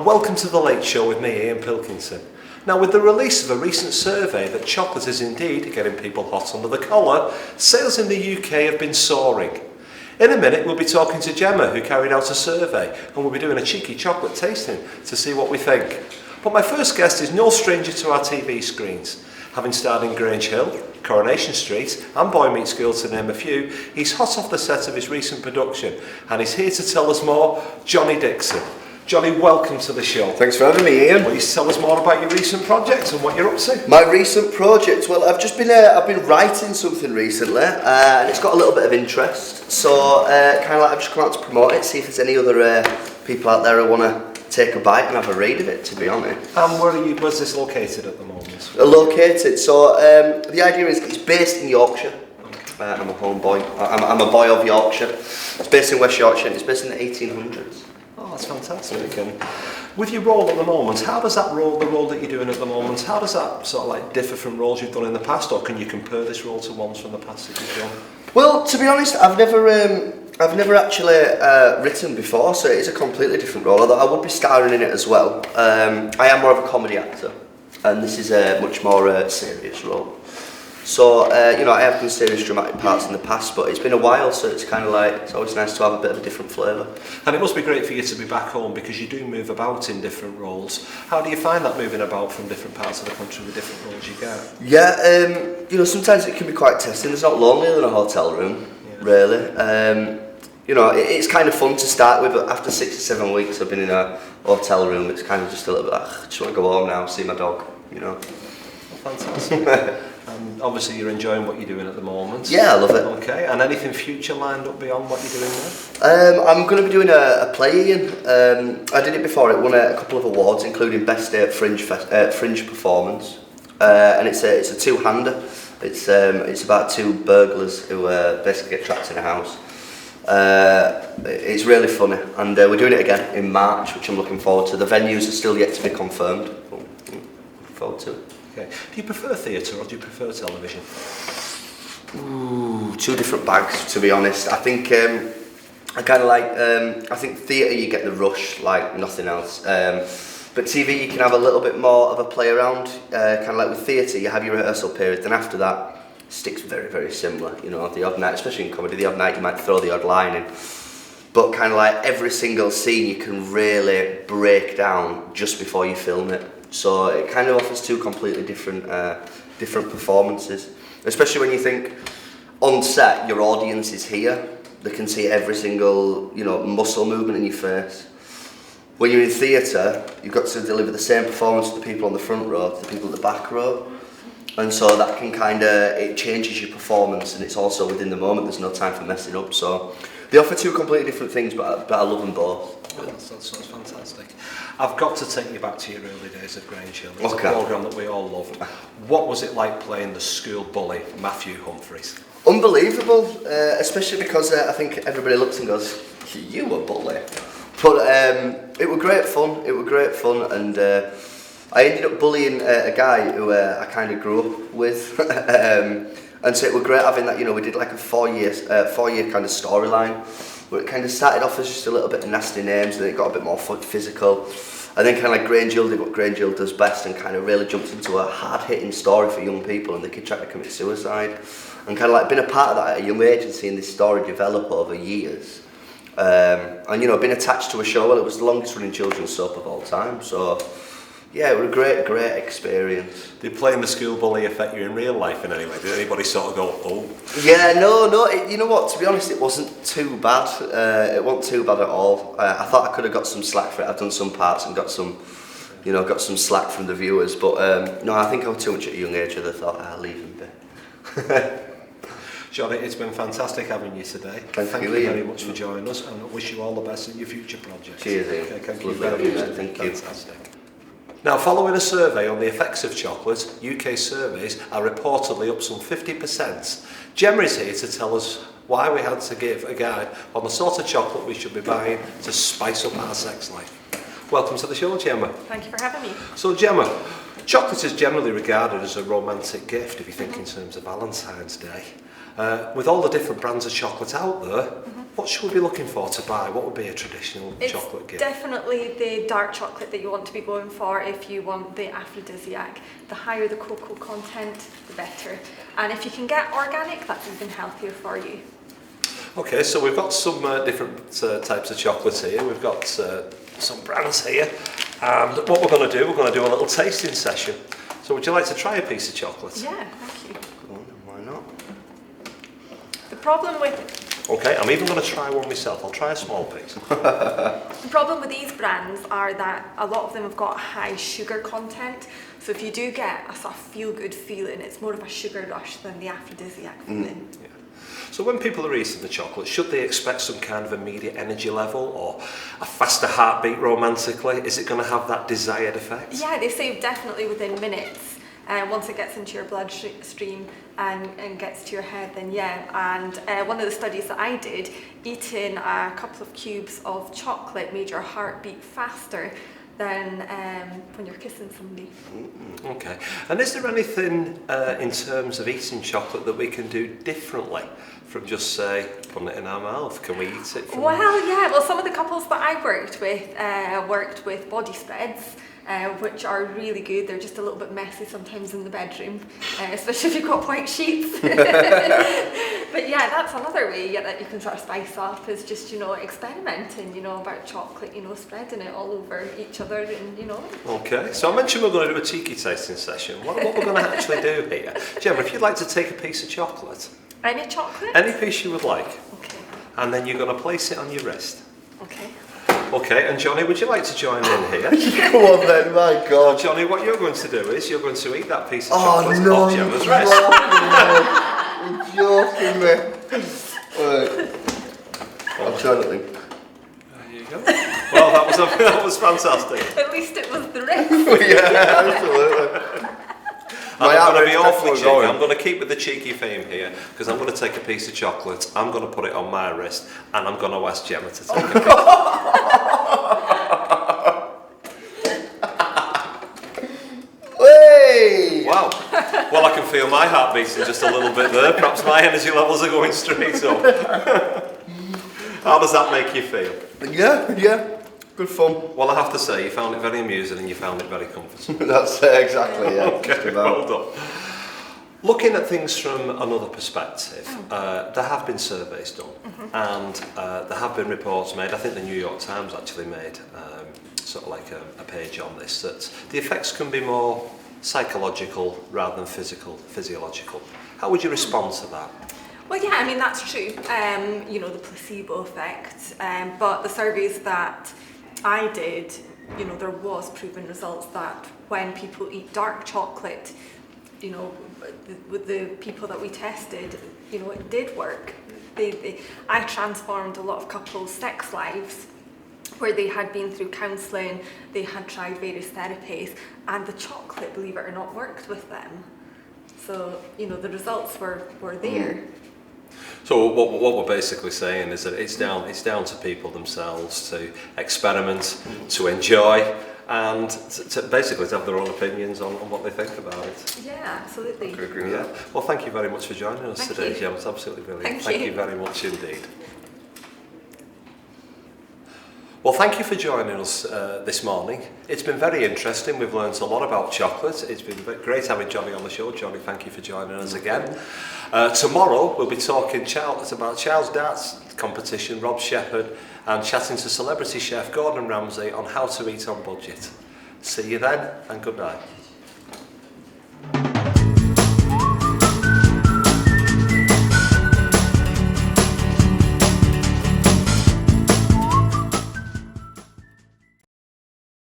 welcome to The Late Show with me, Ian Pilkinson. Now, with the release of a recent survey that chocolate is indeed getting people hot under the collar, sales in the UK have been soaring. In a minute, we'll be talking to Gemma, who carried out a survey, and we'll be doing a cheeky chocolate tasting to see what we think. But my first guest is no stranger to our TV screens. Having starred in Grange Hill, Coronation Street and Boy Meets Girl to name a few, he's hot off the set of his recent production, and he's here to tell us more, Jonny Dixon. Jonny, welcome to the show. Thanks for having me, Ian. Please tell us more about your recent projects and what you're up to. My recent project, well, I've been writing something recently, and it's got a little bit of interest. So, kind of like I've just come out to promote it, see if there's any other people out there who want to take a bite and have a read of it. To be honest. And where's this located at the moment? Located. So, the idea is it's based in Yorkshire. I'm a homeboy. I'm a boy of Yorkshire. It's based in West Yorkshire. And it's based in the 1800s. Oh, that's fantastic. And with your role at the moment, how does that role, the role that you're doing at the moment, how does that sort of like differ from roles you've done in the past, or can you compare this role to ones from the past that you've done? Well, to be honest, I've never actually written before, so it is a completely different role, although I would be starring in it as well. I am more of a comedy actor, and this is a much more serious role. So, I have done serious dramatic parts in the past, but it's been a while, so it's kind of like, it's always nice to have a bit of a different flavour. And it must be great for you to be back home, because you do move about in different roles. How do you find that, moving about from different parts of the country with different roles you get? Yeah, sometimes it can be quite testing. It's not lonelier than a hotel room, really. It's kind of fun to start with, but after 6 or 7 weeks I've been in a hotel room, it's kind of just a little bit like, I just want to go home now, see my dog, Well, fantastic. And obviously you're enjoying what you're doing at the moment. Yeah, I love it. Okay, and anything future lined up beyond what you're doing now? I'm going to be doing a play, Ian. I did it before, it won a couple of awards, including Best Fringe Performance. And it's a two-hander. It's about two burglars who basically get trapped in a house. It's really funny, and we're doing it again in March, which I'm looking forward to. The venues are still yet to be confirmed. Looking forward to it. Okay. Do you prefer theatre or do you prefer television? Ooh, two different bags, to be honest. I think I kind of like. I think theatre you get the rush like nothing else. But TV you can have a little bit more of a play around. Kind of like with theatre, you have your rehearsal period, then after that, sticks very, very similar. The odd night, especially in comedy, the odd night you might throw the odd line in. But kind of like every single scene you can really break down just before you film it. So it kind of offers two completely different performances. Especially when you think on set, your audience is here. They can see every single muscle movement in your face. When you're in theatre, you've got to deliver the same performance to the people on the front row, to the people at the back row. And so that can it changes your performance, and it's also within the moment, there's no time for messing up. So they offer two completely different things, but I love them both. Well, that sounds fantastic. I've got to take you back to your early days at Grange Hill. It's a programme that we all loved. What was it like playing the school bully, Matthew Humphreys? Unbelievable, especially because I think everybody looks and goes, you were bully. But it was great fun, and I ended up bullying a guy who I kind of grew up with, and so it was great having that. We did like a 4-year kind of storyline, where it kind of started off as just a little bit of nasty names, and then it got a bit more physical, and then kind of like Grange Hill did what Grange Hill does best, and kind of really jumped into a hard-hitting story for young people, and the kid tried to commit suicide, and kind of like been a part of that at a young age and seeing this story develop over years. And been attached to a show. Well, it was the longest running children's soap of all time, so yeah, it was a great experience. Did playing the school bully affect you in real life in any way? Did anybody sort of go, oh? Yeah, no, you know what, to be honest, it wasn't too bad. It wasn't too bad at all. I thought I could have got some slack for it. I've done some parts and got some slack from the viewers, but no, I think I was too much at a young age, and I thought, I'll leave him be. Jonny, it's been fantastic having you today. Thank you very much for joining us, and I wish you all the best in your future projects. Cheers, Ian. Okay, thank you very much. Thank you. Fantastic. Now, following a survey on the effects of chocolate, UK surveys are reportedly up some 50%. Gemma is here to tell us why we had to give a guide on the sort of chocolate we should be buying to spice up our sex life. Welcome to the show, Gemma. Thank you for having me. So, Gemma, chocolate is generally regarded as a romantic gift if you think in terms of Valentine's Day. With all the different brands of chocolate out there, what should we be looking for to buy? What would be a traditional chocolate gift? Definitely the dark chocolate that you want to be going for if you want the aphrodisiac. The higher the cocoa content, the better. And if you can get organic, that's even healthier for you. Okay, so we've got some different types of chocolate here. We've got some brands here. And what we're going to do a little tasting session. So would you like to try a piece of chocolate? Yeah, thank you. Why not? The problem with Okay, I'm even going to try one myself. I'll try a small piece. The problem with these brands are that a lot of them have got high sugar content. So if you do get a sort of feel-good feeling, it's more of a sugar rush than the aphrodisiac feeling. Yeah. So when people are eating the chocolate, should they expect some kind of immediate energy level or a faster heartbeat romantically? Is it going to have that desired effect? Yeah, they say definitely within minutes. Once it gets into your bloodstream and gets to your head, then yeah. And one of the studies that I did, eating a couple of cubes of chocolate made your heart beat faster than when you're kissing somebody. Okay. And is there anything in terms of eating chocolate that we can do differently from just, say, putting it in our mouth? Can we eat it? Well, yeah. Well, some of the couples that I worked with body spreads, which are really good. They're just a little bit messy sometimes in the bedroom, especially if you've got white sheets. But yeah, that's another way that you can sort of spice up, is just, experimenting, about chocolate, spreading it all over each other and, Okay, so I mentioned we're going to do a cheeky tasting session. What we're going to actually do here, Gemma, if you'd like to take a piece of chocolate. Any chocolate? Any piece you would like. Okay. And then you're going to place it on your wrist. Okay. Okay, and Jonny, would you like to join in here? Come on then, my God. Jonny, what you're going to do is you're going to eat that piece of Oh chocolate no, off Gemma's wrist. You're joking me. Right. I'll try nothing. There you go. Well, that was fantastic. At least it was the wrist. Yeah, absolutely. I'm going to be awfully cheeky. I'm going to keep with the cheeky theme here, because I'm going to take a piece of chocolate, I'm going to put it on my wrist, and I'm going to ask Gemma to take a piece. Hey! Wow. Well, I can feel my heart beating just a little bit there. Perhaps my energy levels are going straight up. How does that make you feel? Yeah. Good fun. Well, I have to say, you found it very amusing and you found it very comfortable. That's exactly, yeah. Okay, well done. Looking at things from another perspective, there have been surveys done, and there have been reports made. I think the New York Times actually made sort of like a page on this, that the effects can be more psychological rather than physiological. How would you respond to that? Well, yeah, I mean, that's true. The placebo effect. But the surveys that I did, there was proven results that when people eat dark chocolate, with the people that we tested, it did work. I transformed a lot of couples' sex lives, where they had been through counselling, they had tried various therapies, and the chocolate, believe it or not, worked with them. So, the results were there. So what we're basically saying is that it's down to people themselves to experiment, to enjoy, and to basically to have their own opinions on what they think about it. Yeah, absolutely. I agree with Yeah. that. Well, thank you very much for joining us Thank today, you. Gemma. It's absolutely brilliant. Thank you. Thank you very much indeed. Well, thank you for joining us this morning. It's been very interesting. We've learned a lot about chocolate. It's been great having Jonny on the show. Jonny, thank you for joining us again. Tomorrow we'll be talking about Charles Dart's competition, Rob Shepherd, and chatting to celebrity chef Gordon Ramsay on how to eat on budget. See you then, and good night.